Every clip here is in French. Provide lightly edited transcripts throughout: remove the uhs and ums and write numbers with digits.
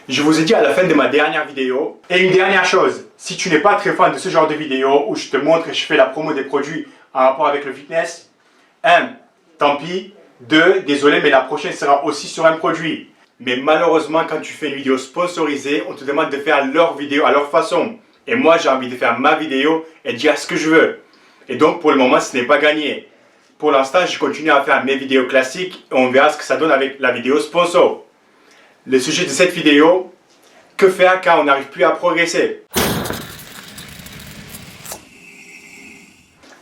Je vous ai dit à la fin de ma dernière vidéo. Et une dernière chose, si tu n'es pas très fan de ce genre de vidéo où je te montre et je fais la promo des produits en rapport avec le fitness, 1. Tant pis. 2. Désolé, mais la prochaine sera aussi sur un produit. Mais malheureusement, quand tu fais une vidéo sponsorisée, on te demande de faire leur vidéo à leur façon. Et moi, j'ai envie de faire ma vidéo et dire ce que je veux. Et donc, pour le moment, ce n'est pas gagné. Pour l'instant, je continue à faire mes vidéos classiques et on verra ce que ça donne avec la vidéo sponsor. Le sujet de cette vidéo, que faire quand on n'arrive plus à progresser?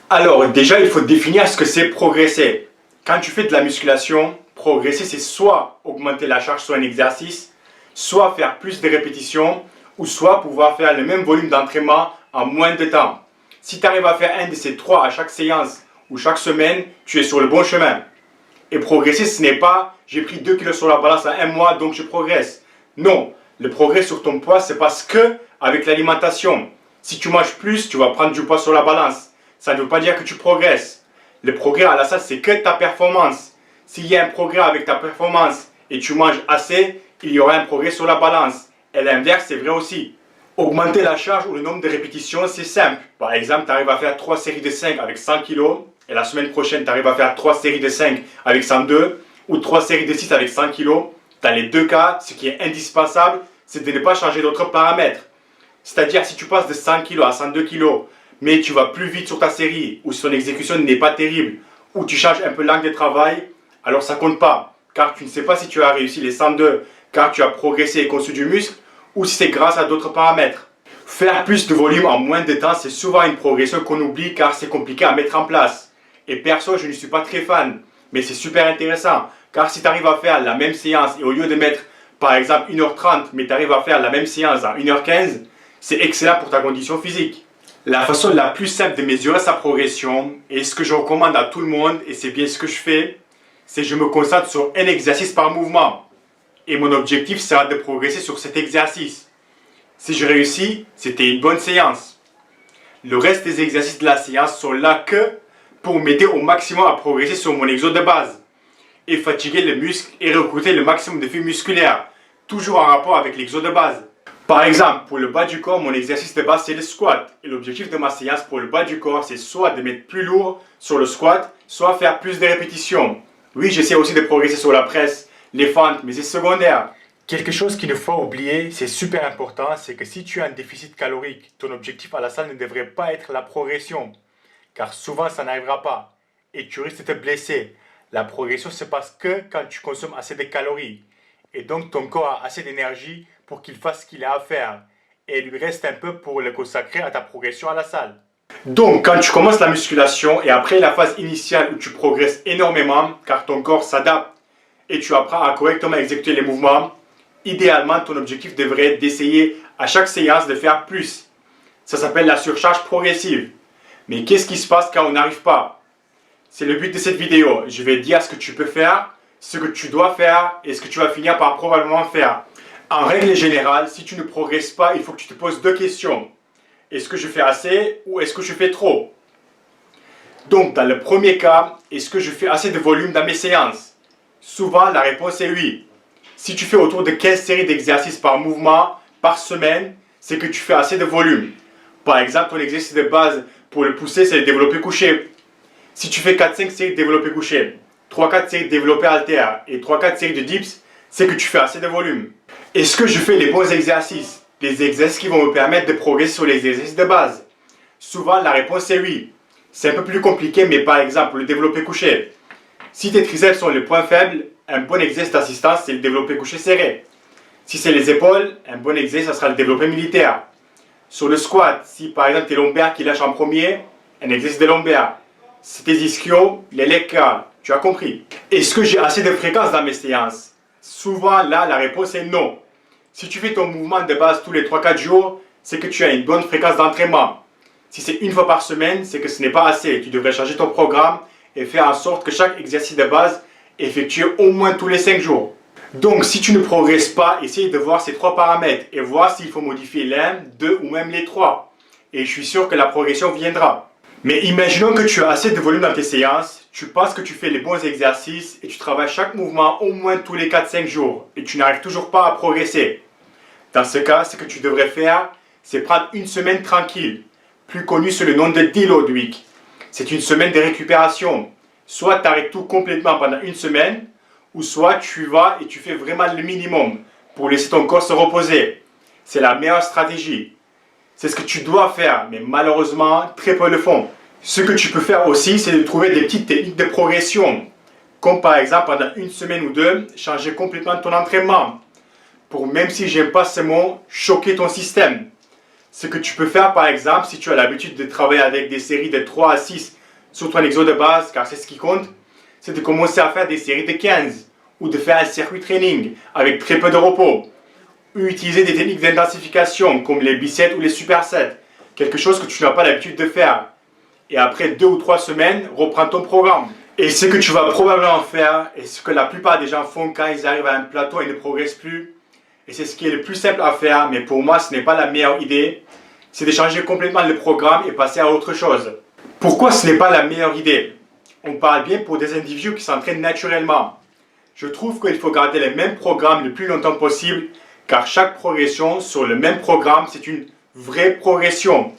Alors, déjà, il faut définir ce que c'est progresser. Quand tu fais de la musculation, progresser, c'est soit augmenter la charge sur un exercice, soit faire plus de répétitions, ou soit pouvoir faire le même volume d'entraînement en moins de temps. Si tu arrives à faire un de ces trois à chaque séance ou chaque semaine, tu es sur le bon chemin. Et progresser, ce n'est pas « j'ai pris 2 kilos sur la balance en un mois, donc je progresse ». Non, le progrès sur ton poids, c'est parce que avec l'alimentation, si tu manges plus, tu vas prendre du poids sur la balance. Ça ne veut pas dire que tu progresses. Le progrès à la salle, c'est que ta performance. S'il y a un progrès avec ta performance et tu manges assez, il y aura un progrès sur la balance. Et l'inverse, c'est vrai aussi. Augmenter la charge ou le nombre de répétitions, c'est simple. Par exemple, tu arrives à faire 3 séries de 5 avec 100 kg et la semaine prochaine, tu arrives à faire 3 séries de 5 avec 102 ou 3 séries de 6 avec 100 kg. Dans les deux cas, ce qui est indispensable, c'est de ne pas changer d'autres paramètres. C'est-à-dire, si tu passes de 100 kg à 102 kg, mais tu vas plus vite sur ta série, ou son exécution n'est pas terrible, ou tu changes un peu l'angle de travail, alors ça compte pas. Car tu ne sais pas si tu as réussi les 102, car tu as progressé et construit du muscle, ou si c'est grâce à d'autres paramètres. Faire plus de volume en moins de temps, c'est souvent une progression qu'on oublie car c'est compliqué à mettre en place. Et perso, je ne suis pas très fan, mais c'est super intéressant. Car si tu arrives à faire la même séance et au lieu de mettre par exemple 1h30, mais tu arrives à faire la même séance en 1h15, c'est excellent pour ta condition physique. La façon la plus simple de mesurer sa progression, et ce que je recommande à tout le monde, et c'est bien ce que je fais, c'est que je me concentre sur un exercice par mouvement. Et mon objectif sera de progresser sur cet exercice. Si je réussis, c'était une bonne séance. Le reste des exercices de la séance sont là que pour m'aider au maximum à progresser sur mon exo de base. Et fatiguer le muscle et recruter le maximum de fibres musculaires, toujours en rapport avec l'exo de base. Par exemple, pour le bas du corps, mon exercice de base c'est le squat. Et l'objectif de ma séance pour le bas du corps, c'est soit de mettre plus lourd sur le squat, soit faire plus de répétitions. Oui, j'essaie aussi de progresser sur la presse, les fentes, mais c'est secondaire. Quelque chose qu'il ne faut pas oublier, c'est super important, c'est que si tu as un déficit calorique, ton objectif à la salle ne devrait pas être la progression. Car souvent, ça n'arrivera pas. Et tu risques de te blesser. La progression se passe que quand tu consommes assez de calories. Et donc, ton corps a assez d'énergie pour qu'il fasse ce qu'il a à faire. Et il lui reste un peu pour le consacrer à ta progression à la salle. Donc, quand tu commences la musculation et après la phase initiale où tu progresses énormément, car ton corps s'adapte et tu apprends à correctement exécuter les mouvements, idéalement, ton objectif devrait être d'essayer à chaque séance de faire plus. Ça s'appelle la surcharge progressive. Mais qu'est-ce qui se passe quand on n'arrive pas? C'est le but de cette vidéo. Je vais dire ce que tu peux faire, ce que tu dois faire et ce que tu vas finir par probablement faire. En règle générale, si tu ne progresses pas, il faut que tu te poses deux questions. Est-ce que je fais assez ou est-ce que je fais trop? Donc, dans le premier cas, est-ce que je fais assez de volume dans mes séances? Souvent, la réponse est oui. Si tu fais autour de 15 séries d'exercices par mouvement, par semaine, c'est que tu fais assez de volume. Par exemple, ton exercice de base pour le pousser, c'est le développé couché. Si tu fais 4-5 séries de développé couché, 3-4 séries de développé halter et 3-4 séries de dips, c'est que tu fais assez de volume. Est-ce que je fais les bons exercices? Des exercices qui vont me permettre de progresser sur les exercices de base? Souvent, la réponse est oui. C'est un peu plus compliqué, mais par exemple, le développé couché. Si tes triceps sont le point faible, un bon exercice d'assistance, c'est le développé couché serré. Si c'est les épaules, un bon exercice, ça sera le développé militaire. Sur le squat, si par exemple tes lombaires qui lâchent en premier, un exercice de lombaires. Si tes ischios, les legs curls. Tu as compris. Est-ce que j'ai assez de fréquence dans mes séances? Souvent, là, la réponse est non. Si tu fais ton mouvement de base tous les 3-4 jours, c'est que tu as une bonne fréquence d'entraînement. Si c'est une fois par semaine, c'est que ce n'est pas assez. Tu devrais changer ton programme et faire en sorte que chaque exercice de base est effectué au moins tous les 5 jours. Donc, si tu ne progresses pas, essaye de voir ces trois paramètres et voir s'il faut modifier l'un, deux ou même les trois. Et je suis sûr que la progression viendra. Mais imaginons que tu as assez de volume dans tes séances, tu penses que tu fais les bons exercices et tu travailles chaque mouvement au moins tous les 4-5 jours et tu n'arrives toujours pas à progresser. Dans ce cas, ce que tu devrais faire, c'est prendre une semaine tranquille, plus connue sous le nom de deload week. C'est une semaine de récupération. Soit tu arrêtes tout complètement pendant une semaine, ou soit tu vas et tu fais vraiment le minimum pour laisser ton corps se reposer. C'est la meilleure stratégie. C'est ce que tu dois faire, mais malheureusement, très peu le font. Ce que tu peux faire aussi, c'est de trouver des petites techniques de progression. Comme par exemple, pendant une semaine ou deux, changer complètement ton entraînement. Pour, même si j'aime pas ce mot, choquer ton système. Ce que tu peux faire par exemple, si tu as l'habitude de travailler avec des séries de 3 à 6 sur ton exo de base, car c'est ce qui compte, c'est de commencer à faire des séries de 15 ou de faire un circuit training avec très peu de repos. Ou utiliser des techniques d'intensification comme les biceps ou les supersets, quelque chose que tu n'as pas l'habitude de faire. Et après 2 ou 3 semaines, reprends ton programme. Et ce que tu vas probablement faire, et ce que la plupart des gens font quand ils arrivent à un plateau et ne progressent plus, et c'est ce qui est le plus simple à faire, mais pour moi ce n'est pas la meilleure idée, c'est de changer complètement le programme et passer à autre chose. Pourquoi ce n'est pas la meilleure idée? On parle bien pour des individus qui s'entraînent naturellement. Je trouve qu'il faut garder le même programme le plus longtemps possible, car chaque progression sur le même programme, c'est une vraie progression.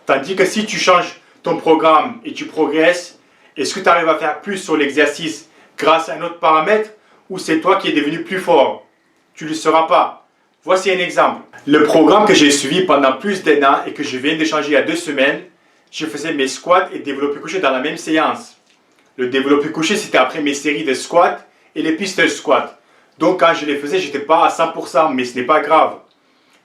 Tandis que si tu changes ton programme et tu progresses, est-ce que tu arrives à faire plus sur l'exercice grâce à un autre paramètre ou c'est toi qui es devenu plus fort? Tu ne le seras pas. Voici un exemple. Le programme que j'ai suivi pendant plus d'un an et que je viens de changer il y a 2 semaines, je faisais mes squats et développé couché dans la même séance. Le développé couché, c'était après mes séries de squats et les pistol squats. Donc quand je les faisais, je n'étais pas à 100%, mais ce n'est pas grave.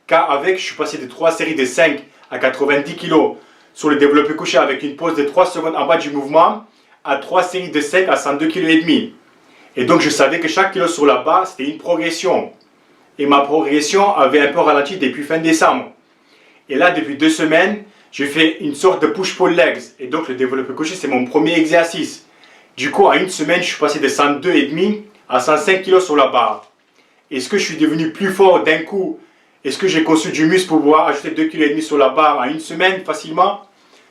Car avec, je suis passé de 3 séries de 5 à 90 kg sur le développé couché avec une pause de 3 secondes en bas du mouvement à 3 séries de 5 à 102,5 kg. Et donc je savais que chaque kilo sur la barre, c'était une progression. Et ma progression avait un peu ralenti depuis fin décembre. Et là, depuis 2 semaines, je fais une sorte de push-pull legs. Et donc le développé couché, c'est mon premier exercice. Du coup, en une semaine, je suis passé de 102,5 à 105 kg sur la barre. Est-ce que je suis devenu plus fort d'un coup? Est-ce que j'ai construit du muscle pour pouvoir ajouter 2,5 kg sur la barre en une semaine facilement?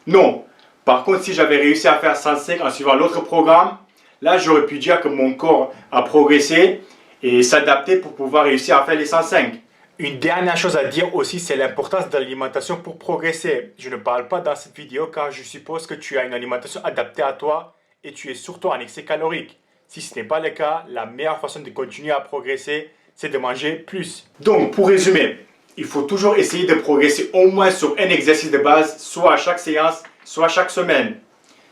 Non. Par contre, si j'avais réussi à faire 105 en suivant l'autre programme, là, j'aurais pu dire que mon corps a progressé et s'adapter pour pouvoir réussir à faire les 105. Une dernière chose à dire aussi, c'est l'importance de l'alimentation pour progresser. Je ne parle pas dans cette vidéo car je suppose que tu as une alimentation adaptée à toi et tu es surtout en excès calorique. Si ce n'est pas le cas, la meilleure façon de continuer à progresser, c'est de manger plus. Donc, pour résumer, il faut toujours essayer de progresser au moins sur un exercice de base, soit à chaque séance, soit chaque semaine.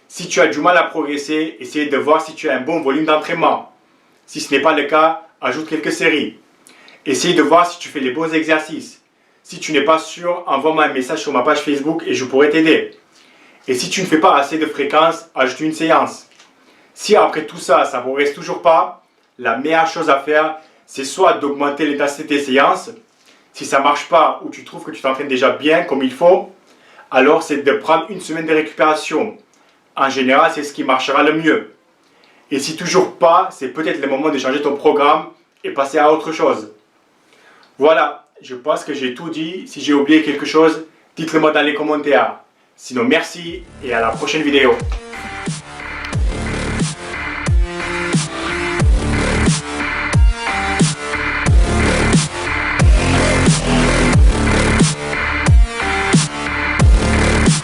Si tu as du mal à progresser, essaye de voir si tu as un bon volume d'entraînement. Si ce n'est pas le cas, ajoute quelques séries. Essaye de voir si tu fais les bons exercices. Si tu n'es pas sûr, envoie-moi un message sur ma page Facebook et je pourrai t'aider. Et si tu ne fais pas assez de fréquence, ajoute une séance. Si après tout ça, ça ne progresse toujours pas, la meilleure chose à faire, c'est soit d'augmenter l'intensité des séances. Si ça ne marche pas ou tu trouves que tu t'entraînes déjà bien comme il faut, alors c'est de prendre une semaine de récupération. En général, c'est ce qui marchera le mieux. Et si toujours pas, c'est peut-être le moment de changer ton programme et passer à autre chose. Voilà, je pense que j'ai tout dit. Si j'ai oublié quelque chose, dites-le moi dans les commentaires. Sinon, merci et à la prochaine vidéo.